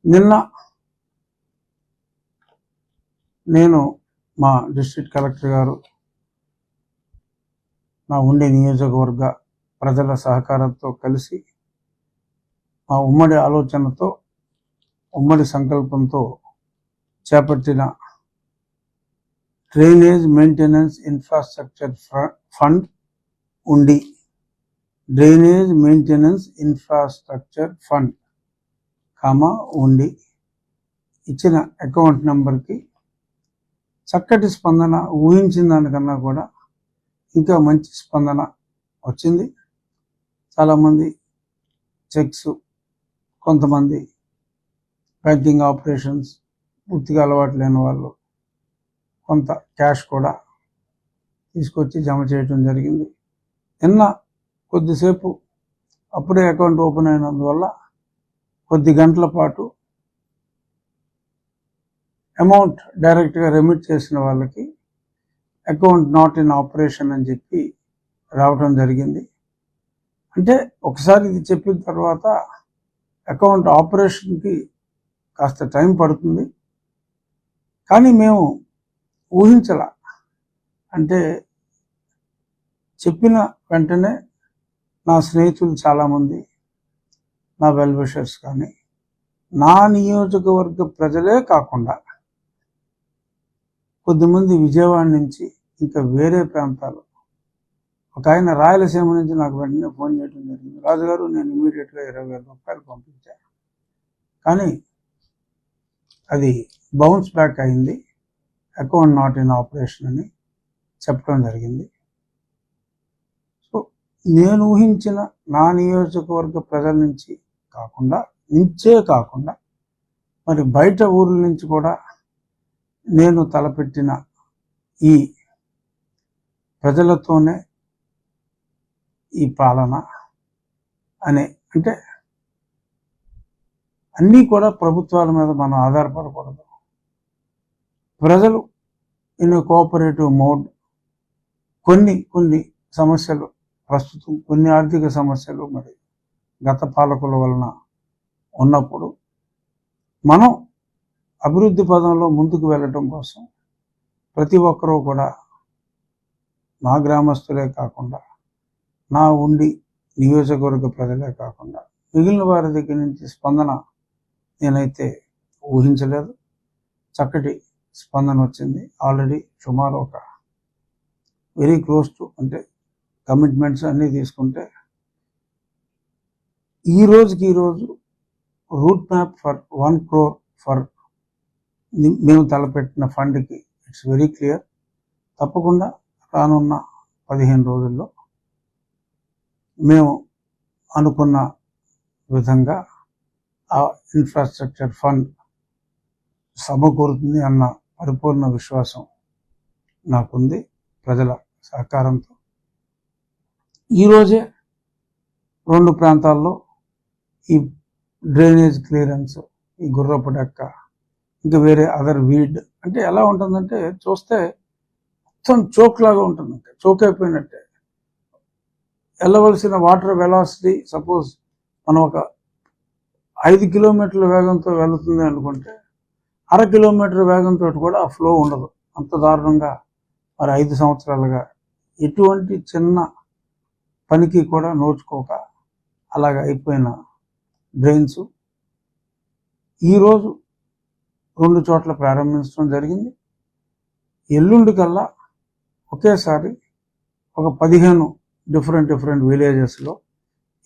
నిన్న నేను మా డిస్ట్రిక్ట్ కలెక్టర్ గారు నా ఉండే నియోజకవర్గ ప్రజల సహకారంతో కలిసి మా ఉమ్మడి ఆలోచనతో ఉమ్మడి సంకల్పంతో చేపట్టిన డ్రైనేజ్ మెయింటెనెన్స్ ఇన్ఫ్రాస్ట్రక్చర్ ఫండ్ ఉండి డ్రైనేజ్ మెయింటెనెన్స్ ఇన్ఫ్రాస్ట్రక్చర్ ఫండ్ ఉండి ఇచ్చిన అకౌంట్ నెంబర్కి చక్కటి స్పందన, ఊహించిన దానికన్నా కూడా ఇంకా మంచి స్పందన వచ్చింది. చాలామంది చెక్స్, కొంతమంది బ్యాంకింగ్ ఆపరేషన్స్ పూర్తిగా అలవాటు లేని వాళ్ళు కొంత క్యాష్ కూడా తీసుకొచ్చి జమ చేయడం జరిగింది. నిన్న కొద్దిసేపు అప్పుడే అకౌంట్ ఓపెన్ అయినందువల్ల కొద్ది గంటల పాటు అమౌంట్ డైరెక్ట్గా రెమిట్ చేసిన వాళ్ళకి అకౌంట్ నాట్ ఇన్ ఆపరేషన్ అని చెప్పి రావడం జరిగింది. అంటే ఒకసారి ఇది చెప్పిన తర్వాత అకౌంట్ ఆపరేషన్కి కాస్త టైం పడుతుంది. కానీ మేము ఊహించలా, అంటే చెప్పిన వెంటనే నా స్నేహితులు చాలామంది, నా వెల్ విషర్స్ కానీ, నా నియోజకవర్గ ప్రజలే కాకుండా కొద్దిమంది విజయవాడ నుంచి, ఇంకా వేరే ప్రాంతాలు, ఒక ఆయన రాయలసీమ నుంచి నాకు వెంటనే ఫోన్ చేయడం జరిగింది. రాజుగారు, నేను ఇమీడియట్గా 20,000 రూపాయలు పంపించాను, కానీ అది బౌన్స్ బ్యాక్ అయింది, అకౌంట్ నాట్ ఇన్ ఆపరేషన్ అని చెప్పడం జరిగింది. సో నేను ఊహించిన నా నియోజకవర్గ ప్రజల నుంచి కాకుండా మరి బయట ఊర్ల నుంచి కూడా నేను తలపెట్టిన ఈ ప్రజలతోనే ఈ పాలన అనే, అంటే అన్నీ కూడా ప్రభుత్వాల మీద మనం ఆధారపడకూడదు. ప్రజలు ఇన్ కోఆపరేటివ్ మోడ్ కొన్ని సమస్యలు, ప్రస్తుతం కొన్ని ఆర్థిక సమస్యలు మరి గత పాలకుల వలన ఉన్నప్పుడు మనం అభివృద్ధి పదంలో ముందుకు వెళ్ళటం కోసం ప్రతి ఒక్కరూ కూడా, నా గ్రామస్తులే కాకుండా, నా ఉండి నియోజకవర్గ ప్రజలే కాకుండా మిగిలిన వారి దగ్గర నుంచి స్పందన నేనైతే ఊహించలేదు. చక్కటి స్పందన వచ్చింది. ఆల్రెడీ సుమారు ఒక వెరీ క్లోజ్ టు, అంటే కమిట్మెంట్స్ అన్నీ తీసుకుంటే ఈరోజు route map for 1 crore for మేము తలపెట్టిన ఫండ్కి ఇట్స్ వెరీ క్లియర్. తప్పకుండా రానున్న 15 రోజుల్లో మేము అనుకున్న విధంగా ఆ ఇన్ఫ్రాస్ట్రక్చర్ ఫండ్ సమకూరుతుంది అన్న పరిపూర్ణ విశ్వాసం నాకుంది. ప్రజల సహకారంతో ఈరోజే 2 ప్రాంతాల్లో ఈ డ్రైనేజ్ క్లియరెన్స్, ఈ గుర్రపు డెక్క, ఇంకా వేరే అదర్ వీడ్, అంటే ఎలా ఉంటుందంటే చూస్తే మొత్తం చోక్ లాగా ఉంటుంది, చోక్ అయిపోయినట్టే. వెళ్ళవలసిన వాటర్ వెలాసిటీ సపోజ్ మనం ఒక 5 కిలోమీటర్ల వేగంతో వెళుతుంది అనుకుంటే 1/2 కిలోమీటర్ వేగంతో కూడా ఆ ఫ్లో ఉండదు. అంత దారుణంగా మరి 5 సంవత్సరాలుగా ఎటువంటి చిన్న పనికి కూడా నోచుకోక అలాగ అయిపోయిన డ్రైన్స్ ఈరోజు 2 చోట్ల ప్రారంభించడం జరిగింది. ఎల్లుండి కల్లా ఒకేసారి ఒక 15 డిఫరెంట్ విలేజెస్లో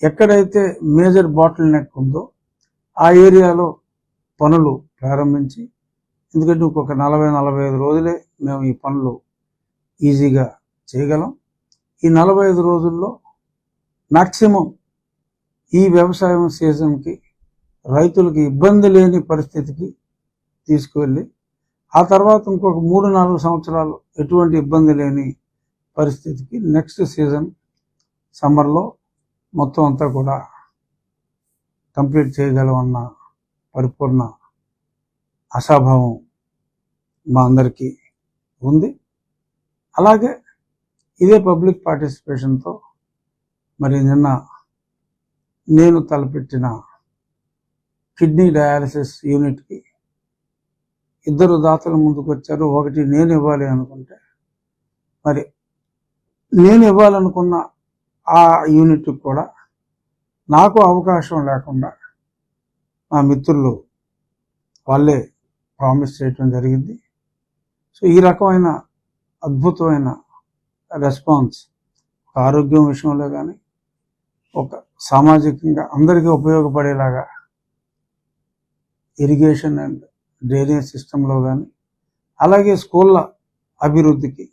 ఎక్కడైతే మేజర్ బాటిల్ నెక్ ఉందో ఆ ఏరియాలో పనులు ప్రారంభించి, ఎందుకంటే ఇంకొక 40-45 రోజులే మేము ఈ పనులు ఈజీగా చేయగలం. ఈ 45 రోజుల్లో మ్యాక్సిమం ఈ వ్యవసాయం సీజన్కి రైతులకి ఇబ్బంది లేని పరిస్థితికి తీసుకువెళ్ళి, ఆ తర్వాత ఇంకొక 3-4 సంవత్సరాలు ఎటువంటి ఇబ్బంది లేని పరిస్థితికి నెక్స్ట్ సీజన్ సమ్మర్లో మొత్తం అంతా కూడా కంప్లీట్ చేయగలమన్న పరిపూర్ణ ఆశాభావం మా అందరికీ ఉంది. అలాగే ఇదే పబ్లిక్ పార్టిసిపేషన్తో మరి నిన్న నేను తలపెట్టిన కిడ్నీ డయాలసిస్ యూనిట్కి ఇద్దరు దాతలు ముందుకు వచ్చారు. ఒకటి నేను ఇవ్వాలి అనుకుంటే, మరి నేను ఇవ్వాలనుకున్న ఆ యూనిట్కి కూడా నాకు అవకాశం లేకుండా మా మిత్రులు వాళ్ళే ప్రామిస్ చేయటం జరిగింది. సో ఈ రకమైన అద్భుతమైన రెస్పాన్స్ ఆరోగ్యం విషయంలో కానీ, ఒక సామాజికంగా అందరికీ ఉపయోగపడేలాగా ఇరిగేషన్ అండ్ డ్రైనేజ్ సిస్టంలో కానీ, అలాగే స్కూళ్ళ అభివృద్ధికి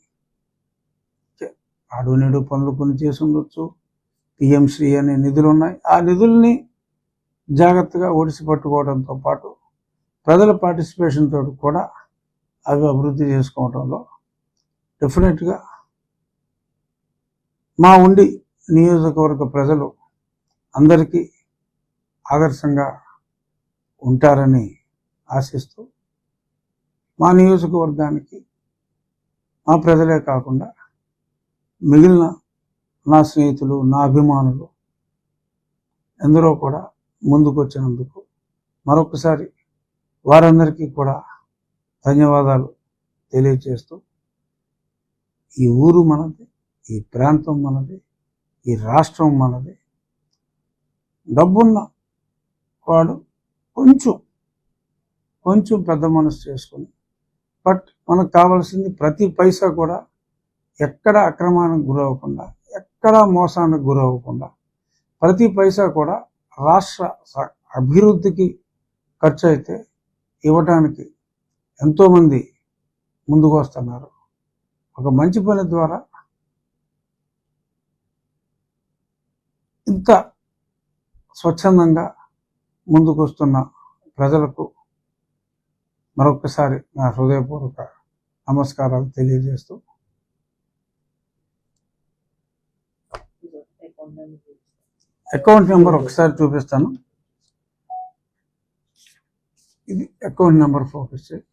ఆడు నేడు పనులు కొన్ని చేసి ఉండొచ్చు. పిఎంశ్రీ అనే నిధులు ఉన్నాయి. ఆ నిధుల్ని జాగ్రత్తగా ఒడిసి పట్టుకోవడంతో పాటు ప్రజల పార్టిసిపేషన్ తోటి కూడా అవి అభివృద్ధి చేసుకోవడంలో డెఫినెట్గా మా ఉండి నియోజకవర్గ ప్రజలు అందరికీ ఆదర్శంగా ఉంటారని ఆశిస్తూ, మా నియోజకవర్గానికి మా ప్రజలే కాకుండా మిగిలిన నా స్నేహితులు, నా అభిమానులు ఎందరో కూడా ముందుకు వచ్చినందుకు మరొకసారి వారందరికీ కూడా ధన్యవాదాలు తెలియజేస్తూ, ఈ ఊరు మనది, ఈ ప్రాంతం మనది, ఈ రాష్ట్రం మనది. డబ్బున్న వాడు కొంచెం పెద్ద మనసు చేసుకుని, బట్ మనకు కావాల్సింది ప్రతి పైసా కూడా ఎక్కడ అక్రమానికి గురవ్వకుండా, ఎక్కడ మోసానికి గురవ్వకుండా, ప్రతి పైసా కూడా రాష్ట్ర అభివృద్ధికి ఖర్చు అయితే ఇవ్వటానికి ఎంతోమంది ముందుకు వస్తున్నారు. ఒక మంచి పని ద్వారా ఇంత స్వచ్ఛందంగా ముందుకు వస్తున్న ప్రజలకు మరొకసారి నా హృదయపూర్వక నమస్కారాలు తెలియజేస్తూ, అకౌంట్ నెంబర్ ఒకసారి చూపిస్తాను. ఇది అకౌంట్ నెంబర్ ఫోకస్ చేయి.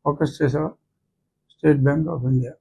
ఫోకస్ చేసావా? State bank of India.